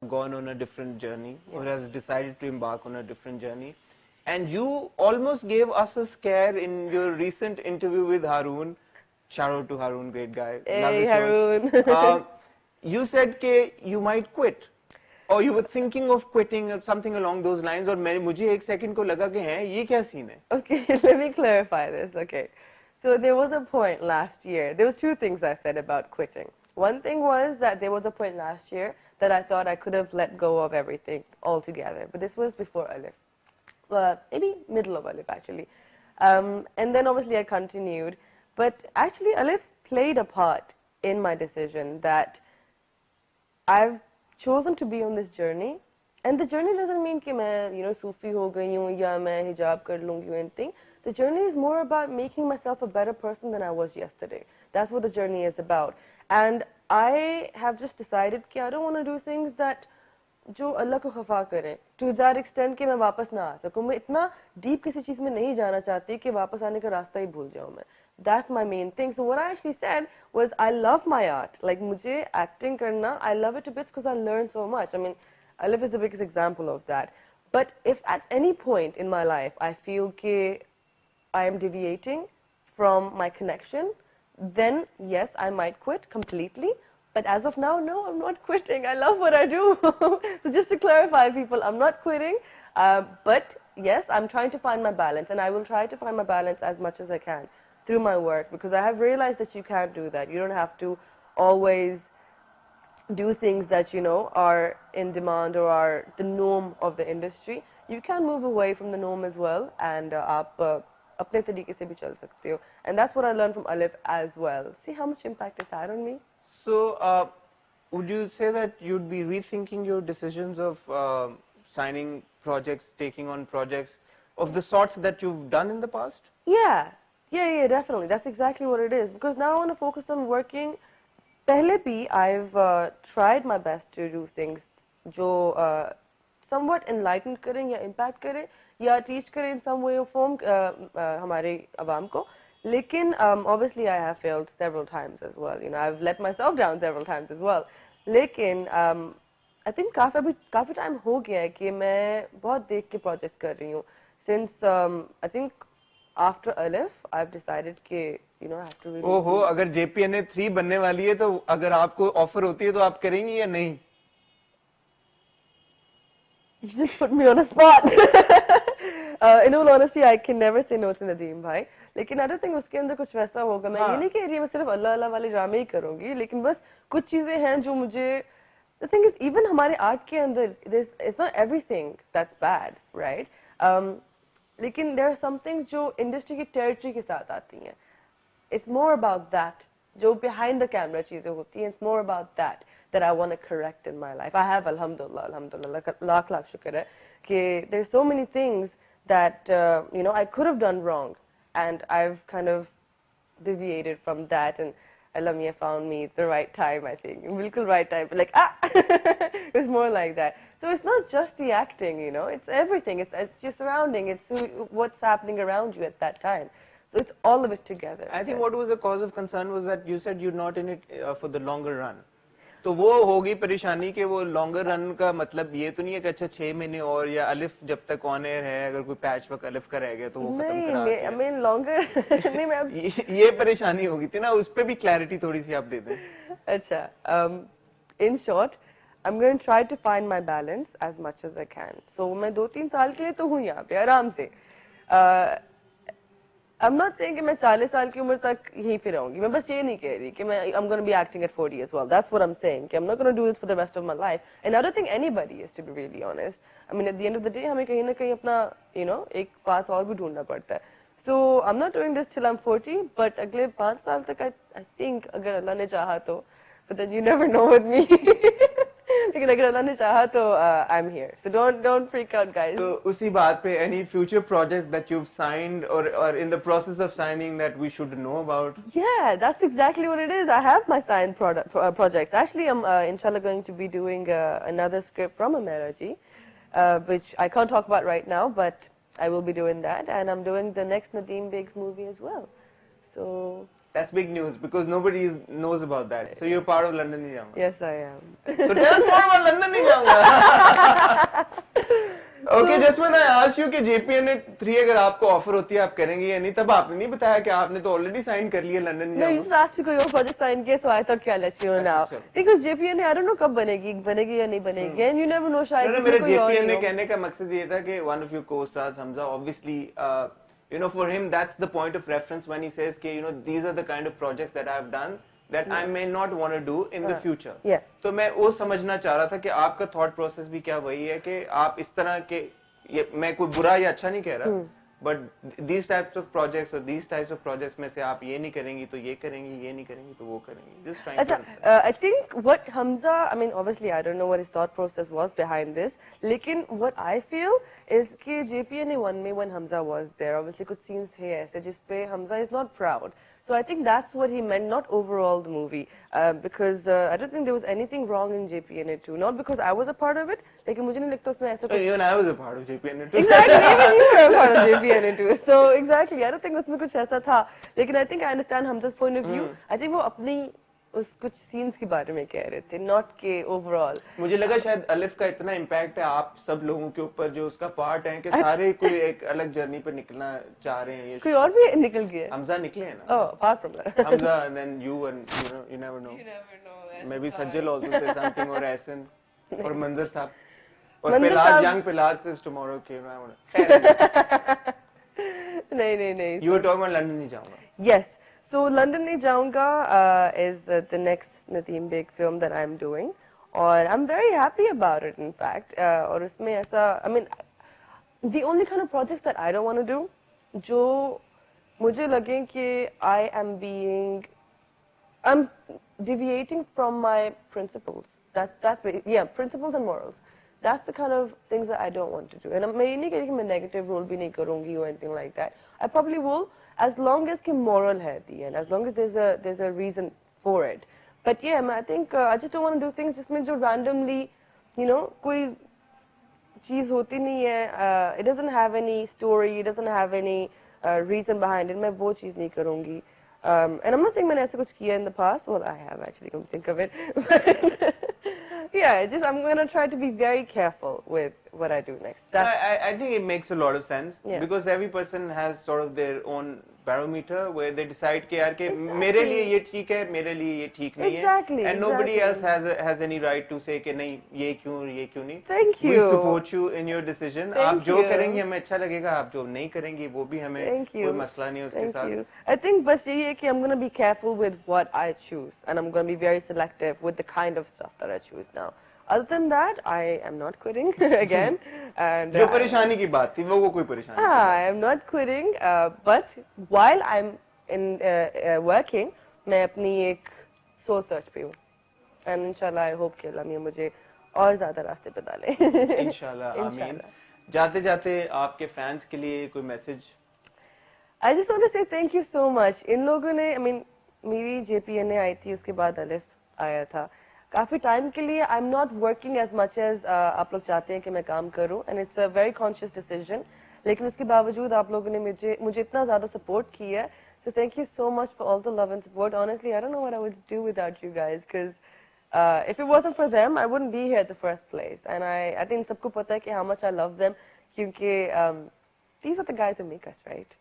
gone on a different journey, or has decided to embark on a different journey. And you almost gave us a scare in your recent interview with Haroon. Shout out to Haroon, great guy. Hey, Haroon. You said that you might quit. Or you were thinking of quitting or something along those lines. और मुझे एक second को लगा कि हैं ये क्या scene है? Okay, let me clarify this. Okay, so there was a point last year. There was two things I said about quitting. One thing was that there was a point last year that I thought I could have let go of everything altogether. But this was before Alif. Maybe middle of Alif actually. And then obviously I continued. But actually Alif played a part in my decision that I've chosen to be on this journey, and the journey doesn't mean कि मैं Sufi हो गई हूँ या मैं hijab कर लूँगी or anything. The journey is more about making myself a better person than I was yesterday. That's what the journey is about. And I have just decided कि I don't want to do things that जो अल्लाह को खफा करें, to that extent कि मैं वापस ना आ सकूँ. मैं इतना deep किसी चीज़ में नहीं जाना चाहती कि वापस आने का रास्ता ही भूल जाऊँ मैं. That's my main thing. So what I actually said was I love my art. Like मुझे acting करना, I love it to bits because I learned so much. I mean, Alif is the biggest example of that. But if at any point in my life I feel कि I am deviating from my connection, then yes, I might quit completely. But as of now, no, I'm not quitting. I love what I do. So just to clarify, people, I'm not quitting. But yes, I'm trying to find my balance, and I will try to find my balance as much as I can through my work, because I have realized that you can't do that. You don't have to always do things that are in demand or are the norm of the industry. You can move away from the norm as well, and आप अपने तरीके से भी चल सकते हो. And that's what I learned from Alif as well. See how much impact it's had on me. So would you say that you'd be rethinking your decisions of signing projects, taking on projects of the sorts that you've done in the past? Yeah, definitely. That's exactly what it is. Because now I want to focus on working. Pehle bhi, I've tried my best to do things जो somewhat enlightened करें या impact करें या teach करें in some way or form हमारे अवाम को. Lekin obviously I have failed several times as well. I've let myself down several times as well. Lekin I think काफी time हो गया है कि मैं बहुत देख के projects कर रही हूँ. Since I think after Alif, I've decided कि I have to really. ओहो, अगर JPNA 3 बनने वाली है तो अगर आपको offer होती है तो आप करेंगी या नहीं? You just put me on a spot. In all honesty, I can never say no to Nadeem भाई. लेकिन I don't think उसके अंदर कुछ वैसा होगा. मैं ये नहीं कह रही मैं सिर्फ अल्लाह वाले ड्रामे ही करूँगी. लेकिन बस कुछ चीजें हैं जो मुझे. The thing is, even हमारे art के अंदर, it's not everything that's bad, right? लेकिन there are some things जो industry की territory के साथ आती हैं. It's more about that. जो behind the camera चीजें होती हैं. It's more about that I want to correct in my life. I have alhamdulillah, lakh shukr hai कि there's so many things that I could have done wrong, and I've kind of deviated from that, and Allah found me the right time, I think. Bilkul right time. Like, it was more like that. So it's not just the acting, it's everything. It's your surrounding. It's what's happening around you at that time. So it's all of it together. I think what was the cause of concern was that you said you're not in it for the longer run. तो वो होगी परेशानी कि वो longer run का मतलब ये तो नहीं है कि अच्छा 6 महीने और या अलिफ जब तक ऑन एयर है अगर कोई पैच वर्क अलिफ का रह गया तो वो खत्म करा नहीं, I mean longer नहीं मैं ये परेशानी होगी थी ना उस पे भी क्लैरिटी थोड़ी सी आप दे दें. अच्छा in short I'm going to try to find my balance as much as I can. So मैं 2-3 साल के लिए तो हूँ यहाँ पे आराम से. I'm not saying कि मैं 40 साल की उम्र तक यहीं पे रहूँगी. मैं बस ये नहीं कह रही कि मैं I'm going to be acting at 40 as well. That's what I'm saying. कि I'm not going to do this for the rest of my life. And I don't think anybody is, to be really honest. I mean, at the end of the day, हमें कहीं ना कहीं अपना एक path और भी ढूंढना पड़ता है. So I'm not doing this till I'm 40, but अगले 5 साल तक I think अगर अल्लाह ने चाहा तो, but then you never know with me. लेकिन अगर अल्लाह ने चाहा तो I'm here. So don't freak out, guys. So उसी बात पे any future projects that you've signed or in the process of signing that we should know about? Yeah, that's exactly what it is. I have my signed projects. Actually, I'm inshallah going to be doing another script from Amera ji, which I can't talk about right now, but I will be doing that, and I'm doing the next Nadeem Beg's movie as well. So That's big news because nobody knows about that. So you're part of London नहीं जाऊँगा. Yes, I am. So tell us more about London नहीं जाऊँगा. Okay, just when I asked you कि JPN3 अगर आपको offer होती है आप करेंगे या नहीं, तब आपने नहीं बताया कि आपने तो ऑलरेडी साइन कर लिया लंदन नहीं जाऊँगा. No, you just asked me कोई और प्रोजेक्ट साइन किया, so I thought क्या let you know now. Because JPN I don't know कब बनेगी या नहीं बनेगी, and you never know शायद. मेरे JPN ने कहने का मकसद ये था कि one of your co-stars Hamza, obviously you know, for him that's the point of reference when he says कि you know these are the kind of projects that I've done that I may not want to do in the future. Yeah. तो मैं वो समझना चाह रहा था कि आपका thought process भी क्या वही है कि आप इस तरह के, मैं कोई बुरा या अच्छा नहीं कह रहा, but these types of projects or these types of projects में से आप ये नहीं करेंगी तो ये करेंगी, ये नहीं करेंगी तो वो करेंगी. Just trying to understand. I think what Hamza, I mean obviously I don't know what his thought process was behind this, लेकिन what I feel is कि JPN1 में when Hamza was there, obviously कुछ scenes थे ऐसे जिसपे Hamza is not proud. So I think that's what he meant, not overall the movie, because I don't think there was anything wrong in JPN2, not because I was a part of it, लेकिन मुझे नहीं लगता उसमें ऐसा कुछ. Even I was a part of JPN2. Exactly, even you were a part of JPN2. So exactly, I don't think उसमें कुछ ऐसा था, लेकिन I think I understand Hamza's point of view. I think वो अपनी उस कुछ सीन्स के बारे में कह रहे थे, नॉट के ओवरऑल. मुझे लगा शायद अलिफ का इतना इम्पैक्ट है आप सब लोगों के ऊपर जो उसका पार्ट है कि सारे कोई एक अलग जर्नी पर निकलना चाह रहे हैं. ये कोई और भी निकल गया. हमजा निकले हैं ना. Oh, apart from that. Hamza and then you and you never know. You never know. Maybe Sajjal also says something or Ahsan or Manzar साहब और Pilad, young Pilad says tomorrow came around. नहीं. You were talking about London नहीं जाऊँगा. Yes. So London नहीं जाऊँगा is the next Nadeem Beg film that I'm doing, और I'm very happy about it in fact. और उसमें ऐसा, I mean, the only kind of projects that I don't want to do, जो मुझे लगे कि I'm deviating from my principles. Yeah, principles and morals. That's the kind of things that I don't want to do. And मैं ये नहीं कह रही कि मैं negative role भी नहीं करूँगी or anything like that. I probably will, as long as कि moral है at the end, as long as there's a reason for it. But yeah, I think I just don't want to do things जिसमें जो randomly, you know, कोई चीज़ होती नहीं है. It doesn't have any story, it doesn't have any reason behind it. मैं वो चीज़ नहीं करूँगी. And I'm not saying मैंने ऐसा कुछ किया in the past. Well, I have actually, come to think of it. Yeah, I'm going to try to be very careful with what I do next. I think it makes a lot of sense, yeah, because every person has sort of their own barometer where they decide कि यार के मेरे लिए ये ठीक है, मेरे लिए ये ठीक नहीं है, and nobody else has any right to say कि नहीं ये क्यों नहीं. Thank you. We support you in your decision. आप जो करेंगे हमें अच्छा लगेगा, आप जो नहीं करेंगे वो भी हमें कोई मसला नहीं है उसके साथ. I think बस यही है कि I'm going to be careful with what I choose, and I'm going to be very selective with the kind of stuff that I choose now. Other than that, I am not quitting again. And जो परेशानी की बात थी वो कोई परेशानी नहीं. I am not quitting, but while I'm in working, मैं अपनी एक soul search पे हूँ. And inshallah, I hope कि अल्लाह मियाँ मुझे और ज़्यादा रास्ते पे डाले. इंशाल्लाह, आमीन. जाते जाते आपके फैंस के लिए कोई message? I just want to say thank you so much. इन लोगों ने, I mean, मेरी JPN आई थी, उसके बाद अलिफ आया था. काफी टाइम के लिए I'm not working as much as आप लोग चाहते हैं कि मैं काम करूं, and it's a very conscious decision. लेकिन उसके बावजूद आप लोगों ने मुझे इतना ज़्यादा support किया है. So thank you so much for all the love and support. Honestly, I don't know what I would do without you guys, because if it wasn't for them, I wouldn't be here at the first place. And I think सबको पता है कि how much I love them, क्योंकि these are the guys who make us, right?